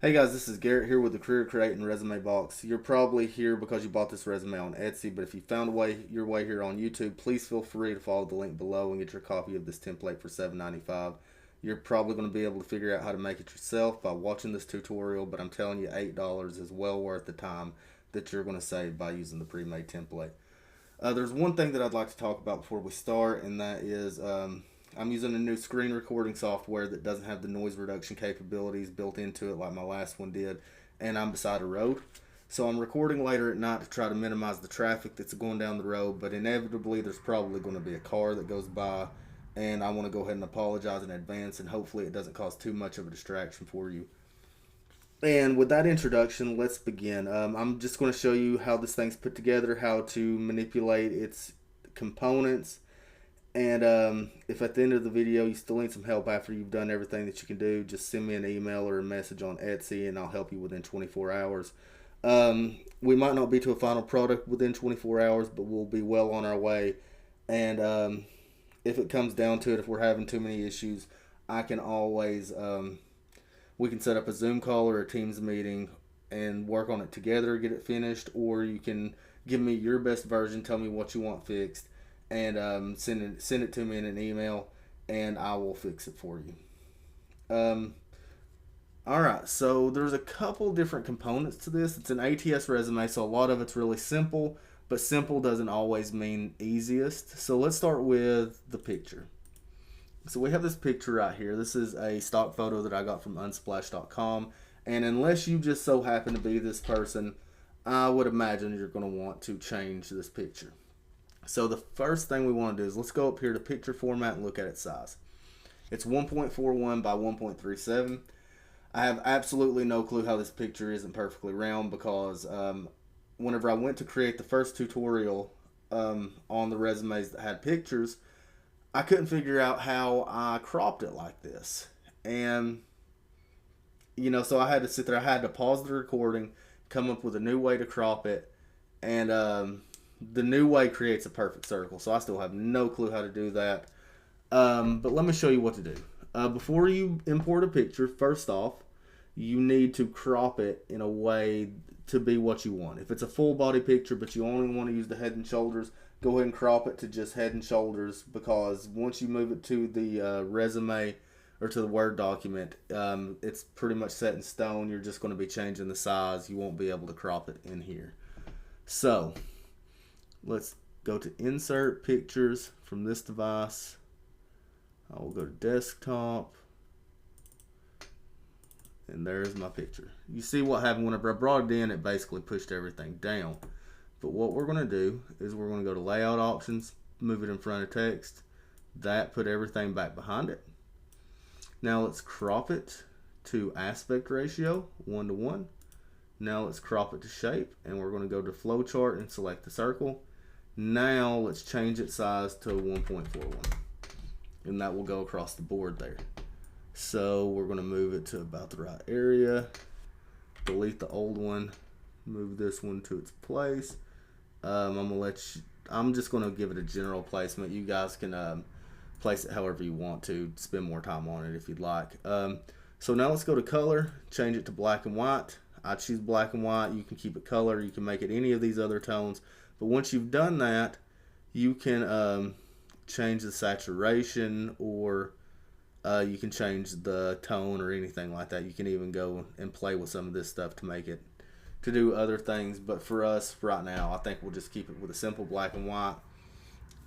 Hey guys, this is Garrett here with the Career Creating Resume Box. You're probably here because you bought this resume on Etsy, but if you found your way here on YouTube, please feel free to follow the link below and get your copy of this template for $7.95. You're probably going to be able to figure out how to make it yourself by watching this tutorial, but I'm telling you $8 is well worth the time that you're going to save by using the pre-made template. There's one thing that I'd like to talk about before we start, and that is I'm using a new screen recording software that doesn't have the noise reduction capabilities built into it like my last one did, and I'm beside a road. So I'm recording later at night to try to minimize the traffic that's going down the road, but inevitably there's probably going to be a car that goes by, and I want to go ahead and apologize in advance, and hopefully it doesn't cause too much of a distraction for you. And with that introduction, let's begin. I'm just going to show you how this thing's put together, how to manipulate its components, and if at the end of the video you still need some help after you've done everything that you can do, just send me an email or a message on Etsy and I'll help you within 24 hours. We might not be to a final product within 24 hours, but we'll be well on our way. And if it comes down to it, if we're having too many issues, I can always we can set up a Zoom call or a Teams meeting and work on it together, get it finished, or you can give me your best version, tell me what you want fixed, and send it to me in an email, and I will fix it for you. All right, so there's a couple different components to this. It's an ATS resume, so a lot of it's really simple, but simple doesn't always mean easiest. So let's start with the picture. So we have this picture right here. This is a stock photo that I got from unsplash.com. And unless you just so happen to be this person, I would imagine you're going to want to change this picture. So the first thing we want to do is let's go up here to picture format and look at its size. It's 1.41 by 1.37. I have absolutely no clue how this picture isn't perfectly round because whenever I went to create the first tutorial on the resumes that had pictures, I couldn't figure out how I cropped it like this. And, so I had to sit there. I had to pause the recording, come up with a new way to crop it. And the new way creates a perfect circle. So I still have no clue how to do that. But let me show you what to do. Before you import a picture, first off, you need to crop it in a way to be what you want. If it's a full body picture, but you only want to use the head and shoulders, go ahead and crop it to just head and shoulders, because once you move it to the resume or to the Word document, it's pretty much set in stone. You're just going to be changing the size. You won't be able to crop it in here. So let's go to Insert Pictures from this device. I will go to Desktop. And there's my picture. You see what happened whenever I brought it in, it basically pushed everything down. But what we're going to do is we're going to go to Layout Options, move it in front of text. That put everything back behind it. Now let's crop it to aspect ratio, 1:1. Now let's crop it to shape, and we're going to go to Flowchart and select the circle. Now let's change its size to 1.41. And that will go across the board there. So we're going to move it to about the right area, delete the old one, move this one to its place. I'm just going to give it a general placement. You guys can place it however you want to, spend more time on it if you'd like. So now let's go to color, change it to black and white. I choose black and white. You can keep it color. You can make it any of these other tones. But once you've done that, you can change the saturation, or you can change the tone or anything like that. You can even go and play with some of this stuff to make it to do other things. But for us right now, I think we'll just keep it with a simple black and white.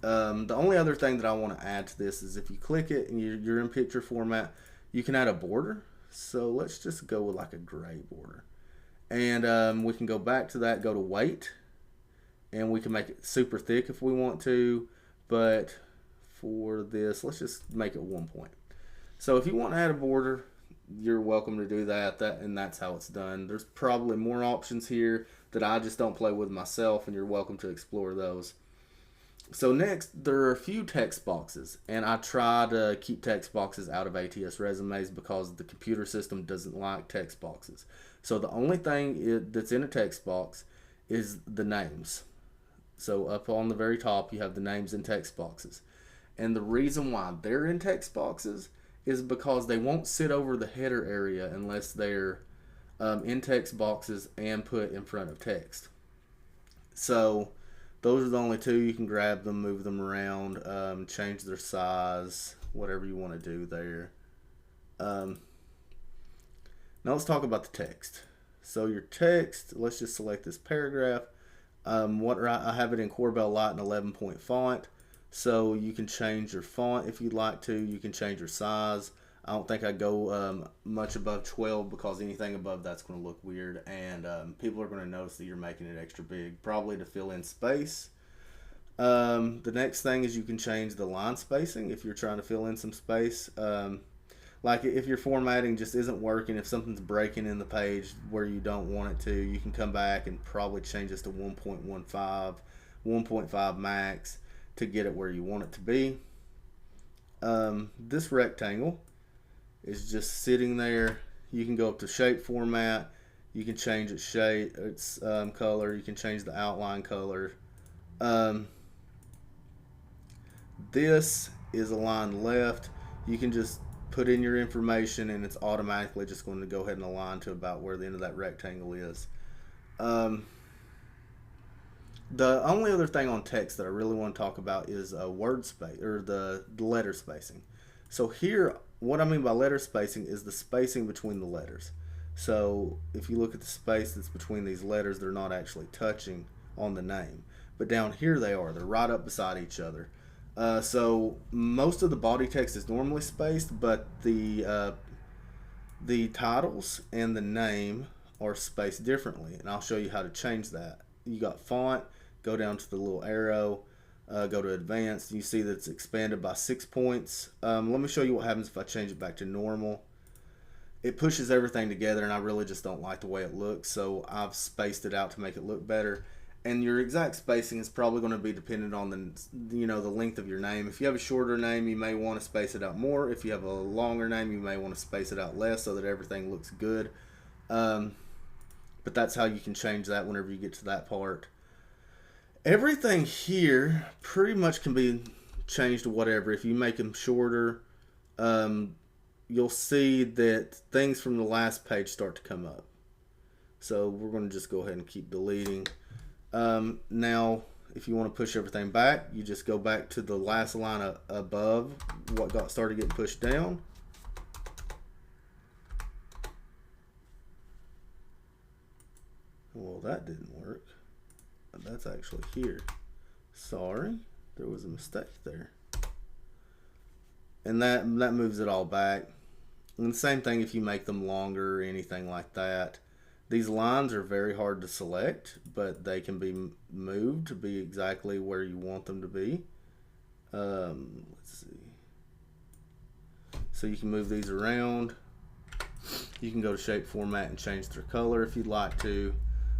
The only other thing that I want to add to this is if you click it and you're in picture format, you can add a border. So let's just go with like a gray border. And we can go back to that, go to weight, and we can make it super thick if we want to. But for this, let's just make it 1 point. So if you want to add a border, you're welcome to do that, and that's how it's done. There's probably more options here that I just don't play with myself, and you're welcome to explore those. So next, there are a few text boxes, and I try to keep text boxes out of ATS resumes because the computer system doesn't like text boxes. So the only thing that's in a text box is the names. So up on the very top, you have the names in text boxes. And the reason why they're in text boxes is because they won't sit over the header area unless they're in text boxes and put in front of text. So those are the only two. You can grab them, move them around, change their size, whatever you want to do there. Um, Now let's talk about the text. So your text, let's just select this paragraph. I have it in Corbel Light and 11-point font. So you can change your font if you'd like to. You can change your size. I don't think I go much above 12 because anything above that's going to look weird, and people are going to notice that you're making it extra big, probably to fill in space. The next thing is you can change the line spacing if you're trying to fill in some space. Like if your formatting just isn't working, if something's breaking in the page where you don't want it to, you can come back and probably change this to 1.15, 1.5 max to get it where you want it to be. This rectangle is just sitting there. You can go up to shape format. You can change its shape, its color. You can change the outline color. This is aligned left. You can just put in your information and it's automatically just going to go ahead and align to about where the end of that rectangle is. The only other thing on text that I really want to talk about is word space, or the letter spacing. So here, what I mean by letter spacing is the spacing between the letters. So if you look at the space that's between these letters, they're not actually touching on the name. But down here they are. They're right up beside each other. So most of the body text is normally spaced, but the titles and the name are spaced differently, and I'll show you how to change that. You got font, go down to the little arrow, go to advanced, you see that it's expanded by 6 points. Let me show you what happens if I change it back to normal. It pushes everything together, and I really just don't like the way it looks, so I've spaced it out to make it look better. And your exact spacing is probably going to be dependent on the length of your name. If you have a shorter name, you may want to space it out more. If you have a longer name, you may want to space it out less so that everything looks good. But that's how you can change that whenever you get to that part. Everything here pretty much can be changed to whatever. If you make them shorter, you'll see that things from the last page start to come up. So we're going to just go ahead and keep deleting. Now, if you want to push everything back, you just go back to the last line above what got started getting pushed down. Well, that didn't work. That's actually here. Sorry, there was a mistake there. And that moves it all back. And the same thing if you make them longer or anything like that. These lines are very hard to select, but they can be moved to be exactly where you want them to be. Let's see. So you can move these around. You can go to shape format and change their color if you'd like to.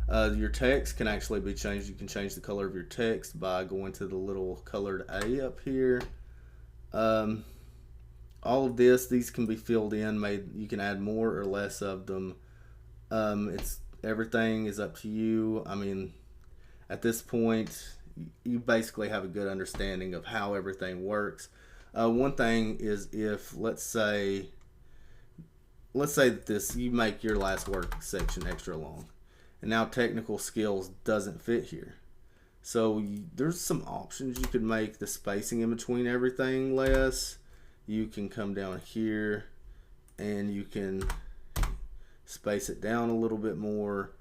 Your text can actually be changed. You can change the color of your text by going to the little colored A up here. All of these can be filled in. You can add more or less of them. Everything is up to you. I mean, at this point, you basically have a good understanding of how everything works. One thing is if let's say that you make your last work section extra long, and now technical skills doesn't fit here. So there's some options. You could make the spacing in between everything less. You can come down here and you can space it down a little bit more.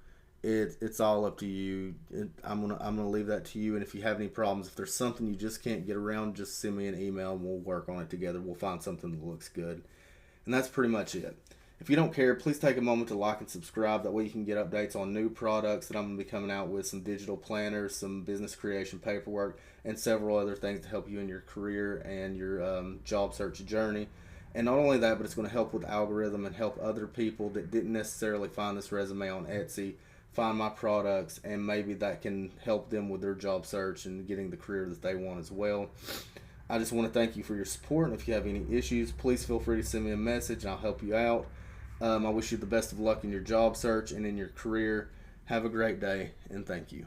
It's all up to you. I'm gonna leave that to you. And if you have any problems, if there's something you just can't get around, just send me an email and we'll work on it together. We'll find something that looks good. And that's pretty much it. If you don't care, please take a moment to like and subscribe. That way you can get updates on new products that I'm going to be coming out with, some digital planners, some business creation paperwork, and several other things to help you in your career and your job search journey. And not only that, but it's going to help with algorithm and help other people that didn't necessarily find this resume on Etsy find my products, and maybe that can help them with their job search and getting the career that they want as well. I just want to thank you for your support, and if you have any issues, please feel free to send me a message and I'll help you out. I wish you the best of luck in your job search and in your career. Have a great day, and thank you.